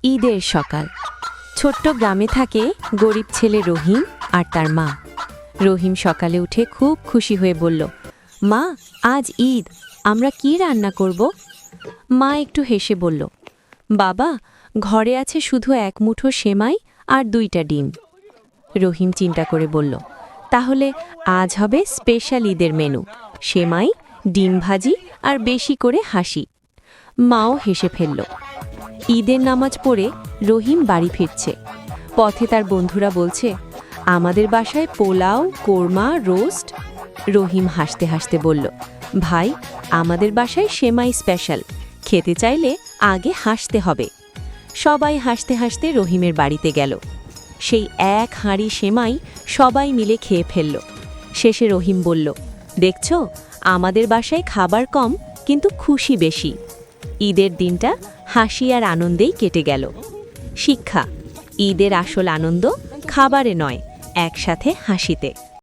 ঈদের সকাল। ছোট্ট গ্রামে থাকে গরিব ছেলে রহিম আর তার মা। রহিম সকালে উঠে খুব খুশি হয়ে বলল, মা, আজ ঈদ, আমরা কি রান্না করব? মা একটু হেসে বলল, বাবা, ঘরে আছে শুধু এক মুঠো সেমাই আর 2টা ডিম। রহিম চিন্তা করে বলল, তাহলে আজ হবে স্পেশাল ঈদের মেনু, সেমাই, ডিম ভাজি আর বেশি করে হাসি। মাও হেসে ফেলল। ঈদের নামাজ পড়ে রহিম বাড়ি ফিরছে। পথে তার বন্ধুরা বলছে, আমাদের বাসায় পোলাও, কোরমা, রোস্ট। রহিম হাসতে হাসতে বলল, ভাই, আমাদের বাসায় সেমাই স্পেশাল, খেতে চাইলে আগে হাসতে হবে। সবাই হাসতে হাসতে রহিমের বাড়িতে গেল। সেই এক হাঁড়ি সেমাই সবাই মিলে খেয়ে ফেলল। শেষে রহিম বলল, দেখছো, আমাদের বাসায় খাবার কম কিন্তু খুশি বেশি। ঈদের দিনটা হাসি আর আনন্দেই কেটে গেল। শিক্ষা: ঈদের আসল আনন্দ খাবারে নয়, একসাথে হাসিতে।